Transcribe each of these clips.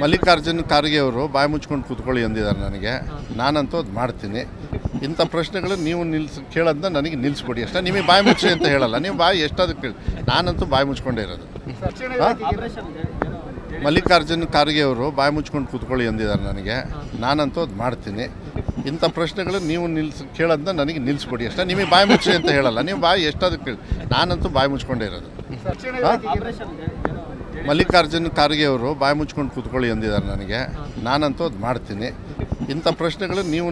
ಮಲ್ಲಿಕಾರ್ಜುನ್ ಖರ್ಗೆ ಅವರು ಬಾಯಿ ಮುಚ್ಕೊಂಡು ಕೂತ್ಕೊಳ್ಳಿ ಅಂದಿದ್ದಾರೆ ನನಗೆ. ನಾನಂತೂ ಅದು ಮಾಡ್ತೀನಿ. ಇಂಥ ಪ್ರಶ್ನೆಗಳು ನೀವು ಕೇಳೋದನ್ನ ನನಗೆ ನಿಲ್ಲಿಸ್ಕೊಡಿ ಅಷ್ಟೇ. ನಿಮಗೆ ಬಾಯಿ ಮುಚ್ಚಿ ಅಂತ ಹೇಳಲ್ಲ, ನೀವು ಬಾಯಿ ಎಷ್ಟಾದ್ರು ಕೇಳಿ. ನಾನಂತೂ ಬಾಯಿ ಮುಚ್ಕೊಂಡೇ ಇರೋದು. ಮಲ್ಲಿಕಾರ್ಜುನ್ ಖರ್ಗೆ ಅವರು ಬಾಯಿ ಮುಚ್ಕೊಂಡು ಕೂತ್ಕೊಳ್ಳಿ ಅಂದಿದ್ದಾರೆ ನನಗೆ. ನಾನಂತೂ ಅದು ಮಾಡ್ತೀನಿ. ಇಂಥ ಪ್ರಶ್ನೆಗಳು ನೀವು ಕೇಳೋದನ್ನ ನನಗೆ ನಿಲ್ಲಿಸ್ಕೊಡಿ ಅಷ್ಟೇ. ನಿಮಗೆ ಬಾಯಿ ಮುಚ್ಚಿ ಅಂತ ಹೇಳಲ್ಲ, ನೀವು ಬಾಯಿ ಎಷ್ಟಾದ್ರು ಕೇಳಿ. ನಾನಂತೂ ಬಾಯಿ ಮುಚ್ಕೊಂಡೇ ಇರೋದು. ಮಲ್ಲಿಕಾರ್ಜುನ್ ಖರ್ಗೆ ಅವರು ಬಾಯಿ ಮುಚ್ಕೊಂಡು ಕೂತ್ಕೊಳ್ಳಿ ಅಂದಿದ್ದಾರೆ ನನಗೆ. ನಾನಂತೂ ಅದು ಮಾಡ್ತೀನಿ. ಇಂಥ ಪ್ರಶ್ನೆಗಳು ನೀವು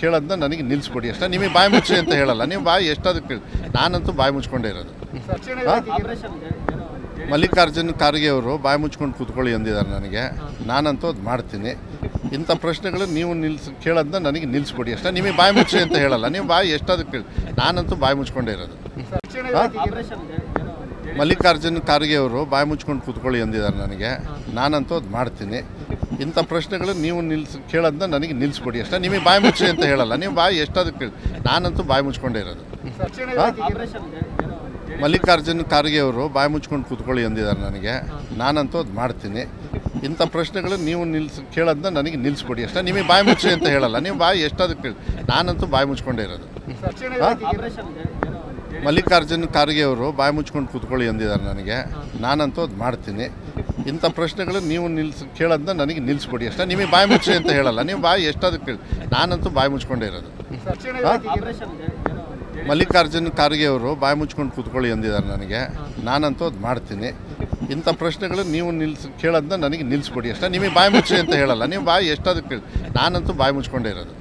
ಕೇಳೋದನ್ನ ನನಗೆ ನಿಲ್ಲಿಸ್ಕೊಡಿ ಅಷ್ಟೇ. ನಿಮಗೆ ಬಾಯಿ ಮುಚ್ಚಿ ಅಂತ ಹೇಳಲ್ಲ, ನೀವು ಬಾಯಿ ಎಷ್ಟಾದ್ರು ಕೇಳಿ. ನಾನಂತೂ ಬಾಯಿ ಮುಚ್ಕೊಂಡೇ ಇರೋದು. ಮಲ್ಲಿಕಾರ್ಜುನ್ ಖರ್ಗೆ ಅವರು ಬಾಯಿ ಮುಚ್ಕೊಂಡು ಕೂತ್ಕೊಳ್ಳಿ ಅಂದಿದ್ದಾರೆ ನನಗೆ. ನಾನಂತೂ ಅದು ಮಾಡ್ತೀನಿ. ಇಂಥ ಪ್ರಶ್ನೆಗಳು ನೀವು ಕೇಳೋದನ್ನ ನನಗೆ ನಿಲ್ಲಿಸ್ಕೊಡಿ ಅಷ್ಟೇ. ನಿಮಗೆ ಬಾಯಿ ಮುಚ್ಚಿ ಅಂತ ಹೇಳಲ್ಲ, ನೀವು ಬಾಯಿ ಎಷ್ಟಾದ್ರು ಕೇಳಿ. ನಾನಂತೂ ಬಾಯಿ ಮುಚ್ಕೊಂಡೇ ಇರೋದು. ಮಲ್ಲಿಕಾರ್ಜುನ್ ಖರ್ಗೆ ಅವರು ಬಾಯಿ ಮುಚ್ಕೊಂಡು ಕೂತ್ಕೊಳ್ಳಿ ಅಂದಿದ್ದಾರೆ ನನಗೆ. ನಾನಂತೂ ಅದು ಮಾಡ್ತೀನಿ. ಇಂಥ ಪ್ರಶ್ನೆಗಳು ನೀವು ಕೇಳೋದನ್ನ ನನಗೆ ನಿಲ್ಲಿಸ್ಕೊಡಿ ಅಷ್ಟೇ. ನಿಮಗೆ ಬಾಯಿ ಮುಚ್ಚಿ ಅಂತ ಹೇಳಲ್ಲ, ನೀವು ಬಾಯಿ ಎಷ್ಟಾದ್ರು ಕೇಳಿ. ನಾನಂತೂ ಬಾಯಿ ಮುಚ್ಕೊಂಡೇ ಇರೋದು. ಮಲ್ಲಿಕಾರ್ಜುನ್ ಖರ್ಗೆ ಅವರು ಬಾಯಿ ಮುಚ್ಕೊಂಡು ಕೂತ್ಕೊಳ್ಳಿ ಅಂದಿದ್ದಾರೆ ನನಗೆ. ನಾನಂತೂ ಅದು ಮಾಡ್ತೀನಿ. ಇಂಥ ಪ್ರಶ್ನೆಗಳು ನೀವು ಕೇಳೋದನ್ನ ನನಗೆ ನಿಲ್ಲಿಸ್ಕೊಡಿ ಅಷ್ಟೇ. ನಿಮಗೆ ಬಾಯಿ ಮುಚ್ಚಿ ಅಂತ ಹೇಳಲ್ಲ, ನೀವು ಬಾಯಿ ಎಷ್ಟಾದ್ರು ಕೇಳಿ. ನಾನಂತೂ ಬಾಯಿ ಮುಚ್ಕೊಂಡೇ ಇರೋದು. ಮಲ್ಲಿಕಾರ್ಜುನ್ ಖರ್ಗೆ ಅವರು ಬಾಯಿ ಮುಚ್ಕೊಂಡು ಕೂತ್ಕೊಳ್ಳಿ ಅಂದಿದ್ದಾರೆ ನನಗೆ. ನಾನಂತೂ ಅದು ಮಾಡ್ತೀನಿ. ಇಂಥ ಪ್ರಶ್ನೆಗಳು ನೀವು ಕೇಳೋದನ್ನ ನನಗೆ ನಿಲ್ಲಿಸ್ಕೊಡಿ ಅಷ್ಟೇ. ನಿಮಗೆ ಬಾಯಿ ಮುಚ್ಚಿ ಅಂತ ಹೇಳಲ್ಲ, ನೀವು ಬಾಯಿ ಎಷ್ಟಾದ್ರು ಕೇಳಿ. ನಾನಂತೂ ಬಾಯಿ ಮುಚ್ಕೊಂಡೇ ಇರೋದು. ಮಲ್ಲಿಕಾರ್ಜುನ್ ಖರ್ಗೆ ಅವರು ಬಾಯಿ ಮುಚ್ಕೊಂಡು ಕೂತ್ಕೊಳ್ಳಿ ಅಂದಿದ್ದಾರೆ ನನಗೆ. ನಾನಂತೂ ಅದು ಮಾಡ್ತೀನಿ. ಇಂಥ ಪ್ರಶ್ನೆಗಳು ನೀವು ಕೇಳೋದನ್ನ ನನಗೆ ನಿಲ್ಲಿಸ್ಕೊಡಿ ಅಷ್ಟೇ. ನಿಮಗೆ ಬಾಯಿ ಮುಚ್ಚಿ ಅಂತ ಹೇಳಲ್ಲ, ನೀವು ಬಾಯಿ ಎಷ್ಟಾದ್ರು ಕೇಳಿ. ನಾನಂತೂ ಬಾಯಿ ಮುಚ್ಕೊಂಡೇ ಇರೋದು.